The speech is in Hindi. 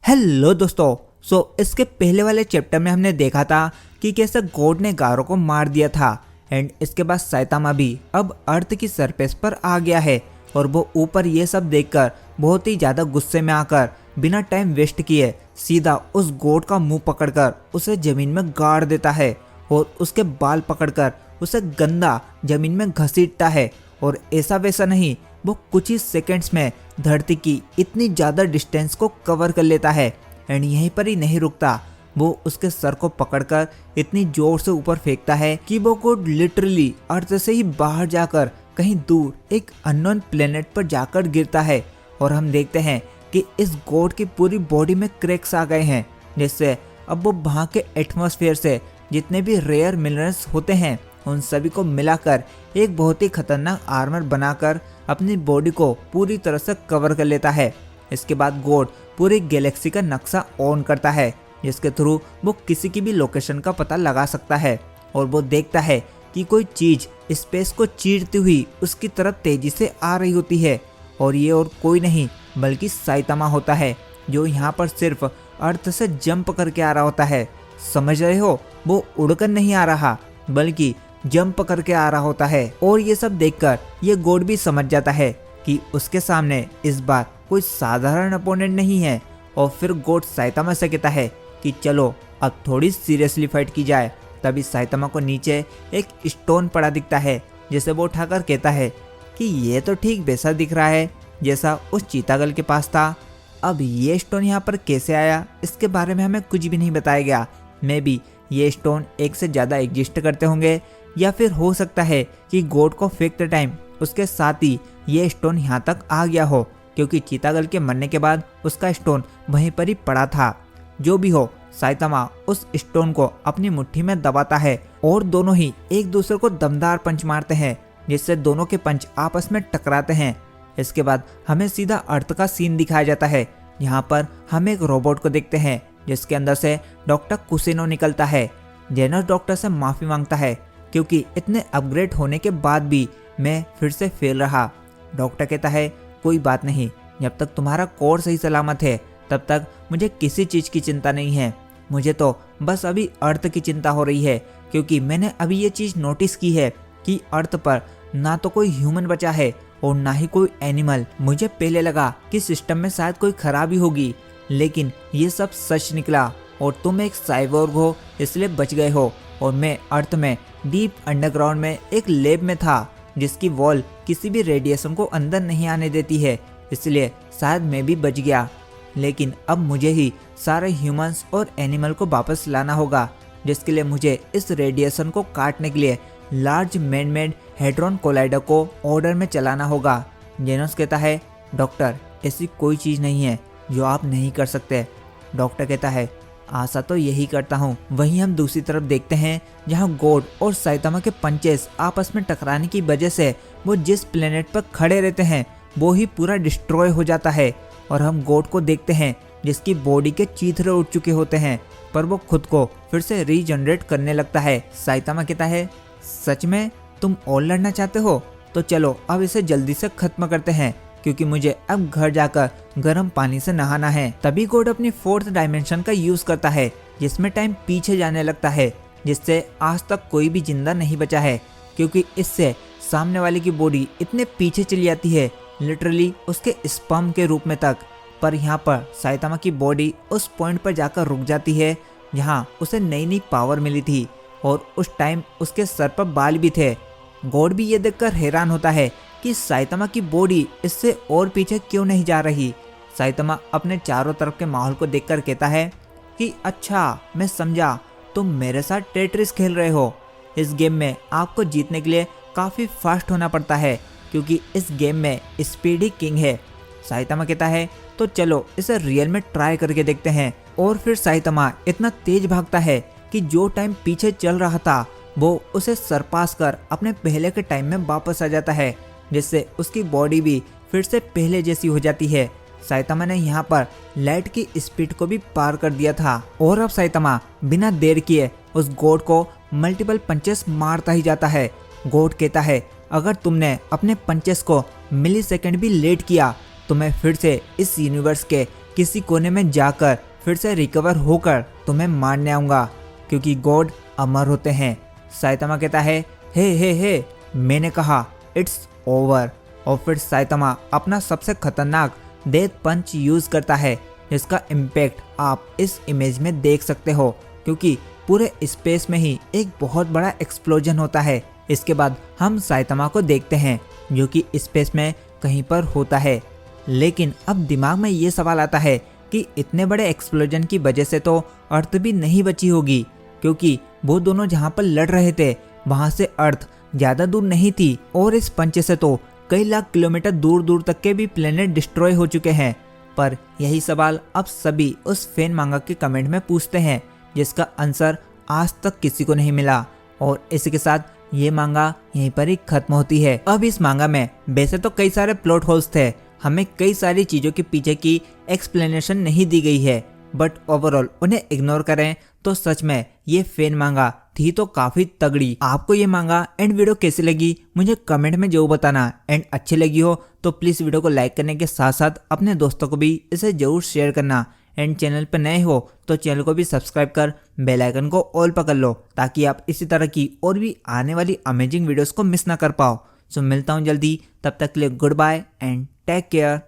हेलो दोस्तों। इसके पहले वाले चैप्टर में हमने देखा था कि कैसे गॉड ने गारो को मार दिया था एंड इसके बाद साइतामा भी अब अर्थ की सरफेस पर आ गया है और वो ऊपर ये सब देखकर बहुत ही ज़्यादा गुस्से में आकर बिना टाइम वेस्ट किए सीधा उस गॉड का मुंह पकड़कर उसे ज़मीन में गाड़ देता है और उसके बाल पकड़कर उसे गंदा ज़मीन में घसीटता है। और ऐसा वैसा नहीं, वो कुछ ही सेकंड्स में धरती की इतनी ज़्यादा डिस्टेंस को कवर कर लेता है एंड यहीं पर ही नहीं रुकता, वो उसके सर को पकड़कर इतनी जोर से ऊपर फेंकता है कि वो गॉड लिटरली अर्थ से ही बाहर जाकर कहीं दूर एक अननोन प्लेनेट पर जाकर गिरता है। और हम देखते हैं कि इस गॉड की पूरी बॉडी में क्रैक्स आ गए हैं, जिससे अब वो वहाँ के एटमॉस्फेयर से जितने भी रेयर मिनरल्स होते हैं उन सभी को मिलाकर एक बहुत ही खतरनाक आर्मर बनाकर अपनी बॉडी को पूरी तरह से कवर कर लेता है। इसके बाद गॉड पूरी गैलेक्सी का नक्शा ऑन करता है, जिसके थ्रू वो किसी की भी लोकेशन का पता लगा सकता है। और वो देखता है कि कोई चीज़ स्पेस को चीरती हुई उसकी तरफ तेजी से आ रही होती है और ये और कोई नहीं बल्कि साइतामा होता है, जो यहाँ पर सिर्फ अर्थ से जंप करके आ रहा होता है। समझ रहे हो, वो उड़कर नहीं आ रहा बल्कि जंप करके आ रहा होता है। और ये सब देखकर ये गॉड भी समझ जाता है कि उसके सामने इस बार कोई साधारण अपोनेंट नहीं है। और फिर गॉड साइतामा से कहता है कि चलो अब थोड़ी सीरियसली फाइट की जाए। तभी साइतामा को नीचे एक स्टोन पड़ा दिखता है, जिसे वो उठाकर कहता है कि ये तो ठीक वैसा दिख रहा है जैसा उस चीतागल के पास था। अब ये स्टोन यहाँ पर कैसे आया इसके बारे में हमें कुछ भी नहीं बताया गया। मे बी ये स्टोन एक से ज़्यादा एग्जिस्ट करते होंगे या फिर हो सकता है कि गॉड को फेंकते टाइम उसके साथ ही ये स्टोन यहाँ तक आ गया हो, क्योंकि चीतागल के मरने के बाद उसका स्टोन वहीं पर ही पड़ा था। जो भी हो, साइतामा उस स्टोन को अपनी मुट्ठी में दबाता है और दोनों ही एक दूसरे को दमदार पंच मारते हैं, जिससे दोनों के पंच आपस में टकराते हैं। इसके बाद हमें सीधा अर्थ का सीन दिखाया जाता है। यहाँ पर हम एक रोबोट को देखते हैं जिसके अंदर से डॉक्टर कुसिनो निकलता है। जेनस डॉक्टर से माफ़ी मांगता है क्योंकि इतने अपग्रेड होने के बाद भी मैं फिर से फेल रहा। डॉक्टर कहता है कोई बात नहीं, जब तक तुम्हारा कोर सही सलामत है तब तक मुझे किसी चीज़ की चिंता नहीं है। मुझे तो बस अभी अर्थ की चिंता हो रही है, क्योंकि मैंने अभी ये चीज़ नोटिस की है कि अर्थ पर ना तो कोई ह्यूमन बचा है और ना ही कोई एनिमल। मुझे पहले लगा कि सिस्टम में शायद कोई खराबी होगी, लेकिन ये सब सच निकला और तुम एक साइबोर्ग हो इसलिए बच गए हो। और मैं अर्थ में डीप अंडरग्राउंड में एक लैब में था जिसकी वॉल किसी भी रेडिएशन को अंदर नहीं आने देती है, इसलिए शायद मैं भी बच गया। लेकिन अब मुझे ही सारे ह्यूमंस और एनिमल को वापस लाना होगा, जिसके लिए मुझे इस रेडिएशन को काटने के लिए large man made hadron collider को ऑर्डर में चलाना होगा। जेनस कहता है डॉक्टर ऐसी कोई चीज़ नहीं है जो आप नहीं कर सकते। डॉक्टर कहता है आशा तो यही करता हूँ। वहीं हम दूसरी तरफ देखते हैं जहाँ गॉड और साइतामा के पंचेस आपस में टकराने की वजह से वो जिस प्लेनेट पर खड़े रहते हैं वो ही पूरा डिस्ट्रॉय हो जाता है। और हम गॉड को देखते हैं जिसकी बॉडी के चीथड़े उठ चुके होते हैं, पर वो खुद को फिर से रीजनरेट करने लगता है। साइतामा कहता है सच में तुम और लड़ना चाहते हो तो चलो अब इसे जल्दी से खत्म करते हैं, क्योंकि मुझे अब घर जाकर गर्म पानी से नहाना है। तभी गॉड अपनी फोर्थ डायमेंशन का यूज करता है, जिसमें टाइम पीछे जाने लगता है, जिससे आज तक कोई भी जिंदा नहीं बचा है, क्योंकि इससे सामने वाले की बॉडी इतने पीछे चली जाती है, लिटरली उसके स्पर्म के रूप में तक। पर यहाँ पर साइतामा की बॉडी उस पॉइंट पर जाकर रुक जाती है जहाँ उसे नई नई पावर मिली थी और उस टाइम उसके सर पर बाल भी थे। गॉड भी ये देखकर हैरान होता है कि साइतामा की बॉडी इससे और पीछे क्यों नहीं जा रही। साइतामा अपने चारों तरफ के माहौल को देखकर कहता है कि अच्छा मैं समझा, तुम मेरे साथ टेट्रिस खेल रहे हो। इस गेम में आपको जीतने के लिए काफ़ी फास्ट होना पड़ता है, क्योंकि इस गेम में स्पीड ही किंग है। साइतामा कहता है तो चलो इसे रियल में ट्राई करके देखते हैं। और फिर साइतामा इतना तेज भागता है कि जो टाइम पीछे चल रहा था वो उसे सरपास कर अपने पहले के टाइम में वापस आ जाता है, जिससे उसकी बॉडी भी फिर से पहले जैसी हो जाती है। साइतामा ने यहाँ पर लाइट की स्पीड को भी पार कर दिया था और अब साइतामा बिना देर किए उस गॉड को मल्टीपल पंचेस मारता ही जाता है। गॉड कहता है अगर तुमने अपने पंचेस को मिली सेकेंड भी लेट किया तो मैं फिर से इस यूनिवर्स के किसी कोने में जाकर फिर से रिकवर होकर तुम्हें मारने आऊंगा, क्योंकि गॉड अमर होते हैं। साइतामा कहता है हे मैंने कहा इट्स ओवर। और फिर साइतामा अपना सबसे खतरनाक डेथ पंच यूज करता है, जिसका इम्पैक्ट आप इस इमेज में देख सकते हो, क्योंकि पूरे स्पेस में ही एक बहुत बड़ा एक्सप्लोजन होता है। इसके बाद हम साइतामा को देखते हैं जो कि स्पेस में कहीं पर होता है। लेकिन अब दिमाग में ये सवाल आता है कि इतने बड़े एक्सप्लोजन की वजह से तो अर्थ भी नहीं बची होगी, क्योंकि वो दोनों जहाँ पर लड़ रहे थे वहां से अर्थ ज्यादा दूर नहीं थी, और इस पंच से तो कई लाख किलोमीटर दूर दूर तक के भी प्लेनेट डिस्ट्रॉय हो चुके हैं। पर यही सवाल अब सभी उस फैन मांगा के कमेंट में पूछते हैं, जिसका आंसर आज तक किसी को नहीं मिला। और इसी के साथ ये मांगा यहीं पर ही खत्म होती है। अब इस मांगा में वैसे तो कई सारे प्लॉट होल्स थे, हमें कई सारी चीजों के पीछे की एक्सप्लेनेशन नहीं दी गई है, बट ओवरऑल उन्हें इग्नोर करें तो सच में ये फैन मांगा थी तो काफी तगड़ी। आपको ये मांगा एंड वीडियो कैसी लगी मुझे कमेंट में जरूर बताना, एंड अच्छी लगी हो तो प्लीज वीडियो को लाइक करने के साथ साथ अपने दोस्तों को भी इसे जरूर शेयर करना। एंड चैनल पर नए हो तो चैनल को भी सब्सक्राइब कर बेल आइकन को ऑल पकड़ लो, ताकि आप इसी तरह की और भी आने वाली अमेजिंग वीडियोस को मिस ना कर पाओ। सो मिलता हूँ जल्दी, तब तक के लिए goodbye and take care.